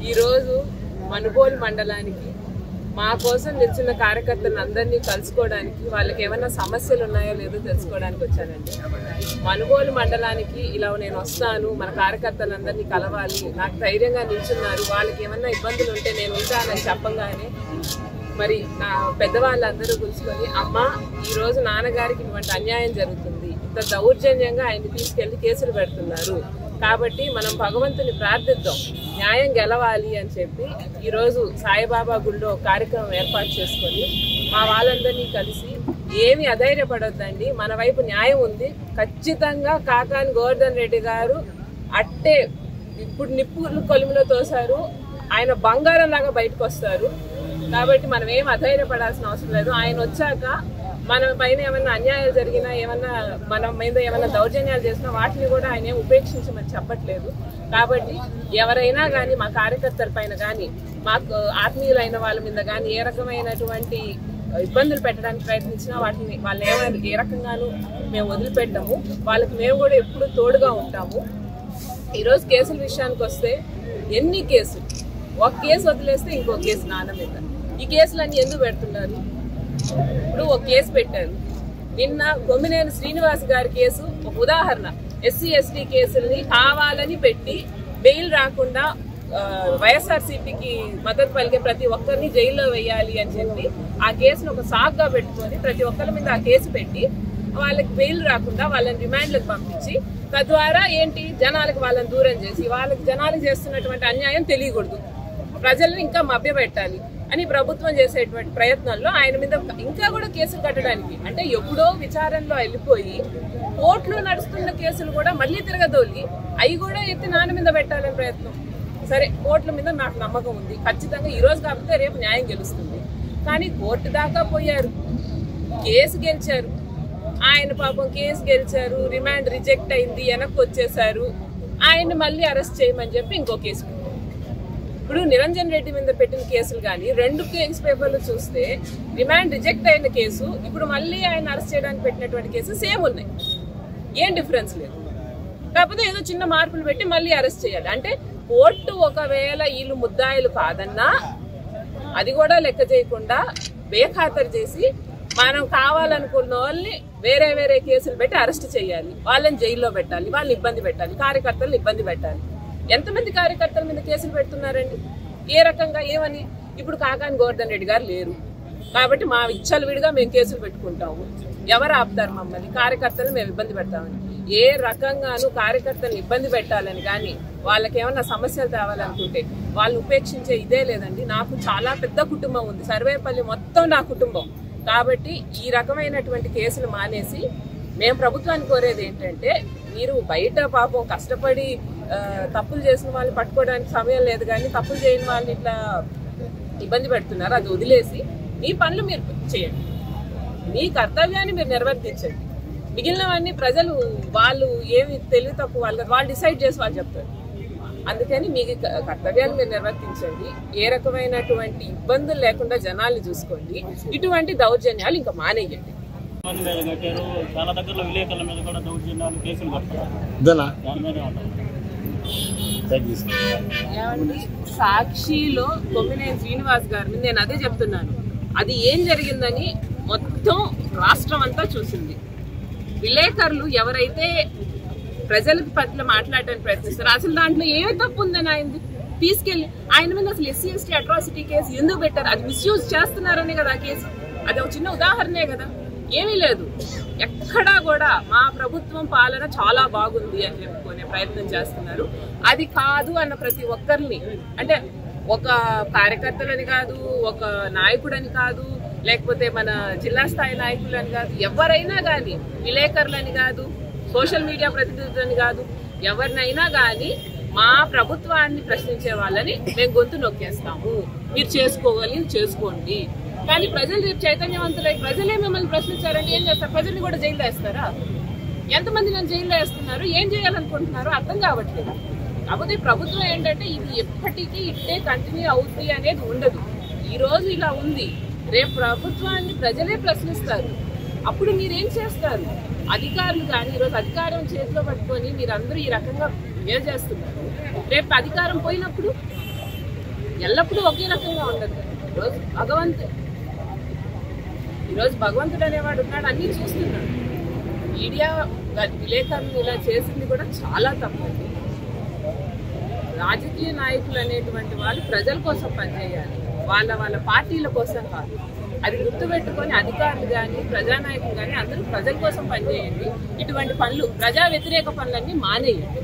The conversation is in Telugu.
ఈరోజు మనుబోలు మండలానికి మా కోసం నిలిచిన కార్యకర్తలను అందరినీ కలుసుకోవడానికి, వాళ్ళకి ఏమైనా సమస్యలు ఉన్నాయో లేదో తెలుసుకోవడానికి వచ్చానండి. మనుబోలు మండలానికి ఇలా నేను వస్తాను, మన కార్యకర్తలందరినీ కలవాలి, నాకు ధైర్యంగా నిల్చున్నారు, వాళ్ళకి ఏమైనా ఇబ్బందులు ఉంటే నేను ఉంటానని చెప్పగానే మరి నా పెద్దవాళ్ళందరూ కూర్చుకొని, అమ్మ ఈరోజు నాన్నగారికి ఇటువంటి అన్యాయం జరుగుతుంది, ఇంత దౌర్జన్యంగా ఆయన్ని తీసుకెళ్లి కేసులు పెడుతున్నారు, కాబట్టి మనం భగవంతుని ప్రార్థిద్దాం, న్యాయం గెలవాలి అని చెప్పి ఈరోజు సాయిబాబా గుడిలో కార్యక్రమం ఏర్పాటు చేసుకొని మా వాళ్ళందరినీ కలిసి, ఏమి అధైర్యపడొద్దండి, మన వైపు న్యాయం ఉంది, ఖచ్చితంగా కాకాని గోవర్ధన్ రెడ్డి గారు అట్టే ఇప్పుడు నిప్పులు కొలిమిలో తోసారు, ఆయన బంగారం లాగా బయటకు వస్తారు, కాబట్టి మనం ఏం అధైర్యపడాల్సిన అవసరం లేదు. ఆయన వచ్చాక మన పైన ఏమైనా అన్యాయాలు జరిగినా, ఏమన్నా మన మీద ఏమైనా దౌర్జన్యాలు చేసినా వాటిని కూడా ఆయన ఏం ఉపేక్షించమని చెప్పట్లేదు. కాబట్టి ఎవరైనా కానీ మా కార్యకర్తల పైన కానీ, మాకు ఆత్మీయులైన వాళ్ళ మీద కానీ ఏ రకమైనటువంటి ఇబ్బందులు పెట్టడానికి ప్రయత్నించినా వాటిని వాళ్ళు ఏ రకంగానూ మేము వదిలిపెట్టాము, వాళ్ళకి మేము కూడా ఎప్పుడు తోడుగా ఉంటాము. ఈరోజు కేసుల విషయానికి వస్తే ఎన్ని కేసులు, ఒక కేసు వదిలేస్తే ఇంకో కేసు నాన్న మీద, ఈ కేసులన్నీ ఎందుకు పెడుతున్నారు? ఇప్పుడు ఒక కేసు పెట్టారు, నిన్న కొమ్మినేని శ్రీనివాస్ గారి కేసు ఒక ఉదాహరణ. ఎస్సీ ఎస్టీ కేసుల్ని కావాలని పెట్టి బెయిల్ రాకుండా వైఎస్ఆర్సీపీకి మద్దతు పలికే ప్రతి ఒక్కరిని జైల్లో వేయాలి అని చెప్పి ఆ కేసును ఒక సాగ్గా పెట్టుకొని ప్రతి ఒక్కరి మీద ఆ కేసు పెట్టి వాళ్ళకి బెయిల్ రాకుండా వాళ్ళని రిమాండ్లకు పంపించి, తద్వారా ఏంటి జనాలకు వాళ్ళని దూరం చేసి వాళ్ళకి జనాలకు చేస్తున్నటువంటి అన్యాయం తెలియకూడదు, ప్రజలను ఇంకా మభ్యపెట్టాలి అని ప్రభుత్వం చేసేటువంటి ప్రయత్నాల్లో ఆయన మీద ఇంకా కూడా కేసులు కట్టడానికి, అంటే ఎప్పుడో విచారణలో వెళ్ళిపోయి కోర్టులో నడుస్తున్న కేసులు కూడా మళ్ళీ తిరగదోలి అవి కూడా ఎత్తి నాన్న మీద పెట్టాలని ప్రయత్నం. సరే, కోర్టుల మీద నాకు నమ్మకం ఉంది, ఖచ్చితంగా ఈ రోజు కాకపోతే రేపు న్యాయం గెలుస్తుంది. కానీ కోర్టు దాకా పోయారు, కేసు గెలిచారు, ఆయన పాపం కేసు గెలిచారు, రిమాండ్ రిజెక్ట్ అయింది, వెనక్కి వచ్చేసారు, ఆయన్ని మళ్ళీ అరెస్ట్ చేయమని చెప్పి ఇంకో కేసు. ఇప్పుడు నిరంజన్ రెడ్డి మీద పెట్టిన కేసులు కానీ 2 కేసు పేపర్లు చూస్తే రిమాండ్ రిజెక్ట్ అయిన కేసు, ఇప్పుడు మళ్ళీ ఆయన అరెస్ట్ చేయడానికి పెట్టినటువంటి కేసు సేమ్ ఉన్నాయి, ఏం డిఫరెన్స్ లేదు. కాకపోతే ఏదో చిన్న మార్పులు పెట్టి మళ్ళీ అరెస్ట్ చేయాలి. అంటే కోర్టు ఒకవేళ వీళ్ళు ముద్దాయిలు కాదన్నా అది కూడా లెక్క చేయకుండా బేఖాతరు చేసి మనం కావాలనుకున్న వాళ్ళని వేరే వేరే కేసులు పెట్టి అరెస్ట్ చేయాలి, వాళ్ళని జైల్లో పెట్టాలి, వాళ్ళని ఇబ్బంది పెట్టాలి, కార్యకర్తలను ఇబ్బంది పెట్టాలి. ఎంతమంది కార్యకర్తల మీద కేసులు పెడుతున్నారండి? ఏ రకంగా ఏమని? ఇప్పుడు కాకాని గోవర్ధన్ రెడ్డి గారు లేరు కాబట్టి మా ఇచ్చలు విడిగా మేము కేసులు పెట్టుకుంటాము, ఎవరు ఆపుతారు మమ్మల్ని? కార్యకర్తలను మేము ఇబ్బంది పెడతామని. ఏ రకంగానూ కార్యకర్తలను ఇబ్బంది పెట్టాలని కానీ వాళ్ళకి ఏమన్నా సమస్యలు తేవాలనుకుంటే వాళ్ళు ఉపేక్షించే ఇదే లేదండి. నాకు చాలా పెద్ద కుటుంబం ఉంది, సర్వేపల్లి మొత్తం నా కుటుంబం, కాబట్టి ఈ రకమైనటువంటి కేసులు మానేసి మేము ప్రభుత్వాన్ని కోరేది ఏంటంటే, మీరు బయట పాపం కష్టపడి తప్పులు చేసిన వాళ్ళని పట్టుకోవడానికి సమయం లేదు, కానీ తప్పులు చేయని వాళ్ళని ఇట్లా ఇబ్బంది పెడుతున్నారు, అది వదిలేసి మీ పనులు మీరు చేయండి, మీ కర్తవ్యాన్ని మీరు నిర్వర్తించండి. మిగిలినవన్నీ ప్రజలు వాళ్ళు ఏమి తెలివి తక్కువ వాళ్ళు డిసైడ్ చేసి వాళ్ళు చెప్తారు. అందుకని మీ కర్తవ్యాన్ని మీరు నిర్వర్తించండి, ఏ రకమైనటువంటి ఇబ్బందులు లేకుండా జనాల్ని చూసుకోండి, ఇటువంటి దౌర్జన్యాలు ఇంకా మానేయండి. చాలా దగ్గరలో విలేకరుల మీద కూడా దౌర్జన్యాలు కేసులు కడతారు. సాక్షిలో కొమ్మినేని శ్రీనివాస్ గారిని నేను అదే చెప్తున్నాను, అది ఏం జరిగిందని మొత్తం రాష్ట్రం అంతా చూసింది. విలేకరులు ఎవరైతే ప్రజల పట్ల మాట్లాడడానికి ప్రయత్నిస్తారు, అసలు దాంట్లో ఏమి తప్పు ఉందని ఆయన తీసుకెళ్లి ఆయన మీద అసలు ఎస్సీ ఎస్టీ అట్రాసిటీ కేసు ఎందుకు పెట్టారు? అది మిస్యూజ్ చేస్తున్నారనే కదా ఆ కేసు, అది ఒక చిన్న ఉదాహరణే కదా, ఏమీ లేదు. ఎక్కడా కూడా మా ప్రభుత్వం పాలన చాలా బాగుంది అని చెప్పుకునే ప్రయత్నం చేస్తున్నారు. అది కాదు అన్న ప్రతి ఒక్కరిని, అంటే ఒక కార్యకర్తలని కాదు, ఒక నాయకుడని కాదు, లేకపోతే మన జిల్లా స్థాయి నాయకులని కాదు, ఎవరైనా కానీ, విలేకరులని కాదు, సోషల్ మీడియా ప్రతినిధులని కాదు, ఎవరినైనా కానీ మా ప్రభుత్వాన్ని ప్రశ్నించే వాళ్ళని మేము గొంతు నొక్కేస్తాము, మీరు చేసుకోవాలి చేసుకోండి. కానీ ప్రజలు రేపు చైతన్యవంతులై ప్రజలే మిమ్మల్ని ప్రశ్నించారంటే ఏం చేస్తారు? ప్రజల్ని కూడా జైల్లో వేస్తారా? ఎంతమంది నన్ను జైల్లో వేస్తున్నారు, ఏం చేయాలనుకుంటున్నారు అర్థం కావట్లేదు. కాకపోతే ప్రభుత్వం ఏంటంటే ఇది ఎప్పటికీ ఇట్టే కంటిన్యూ అవుతుంది అనేది ఉండదు. ఈ రోజు ఇలా ఉంది, రేపు ప్రభుత్వాన్ని ప్రజలే ప్రశ్నిస్తారు, అప్పుడు మీరేం చేస్తారు? అధికారులు కానీ ఈరోజు అధికారం చేతిలో పట్టుకొని మీరందరూ ఈ రకంగా బిహేవ్ చేస్తున్నారు, రేపు అధికారం పోయినప్పుడు ఎల్లప్పుడూ ఒకే రకంగా ఉండదు. ఈరోజు భగవంతుడు అనేవాడు ఉన్నాడు, అన్నీ చూస్తున్నాడు. మీడియా విలేకరులు ఇలా చేసింది కూడా చాలా తప్పండి. రాజకీయ నాయకులు అనేటువంటి వాళ్ళు ప్రజల కోసం పనిచేయాలి, వాళ్ళ పార్టీల కోసం కాదు. అది గుర్తుపెట్టుకొని అధికారులు కానీ ప్రజానాయకులు కానీ అందరూ ప్రజల కోసం పనిచేయండి. ఇటువంటి పనులు, ప్రజా వ్యతిరేక పనులన్నీ మానేయండి.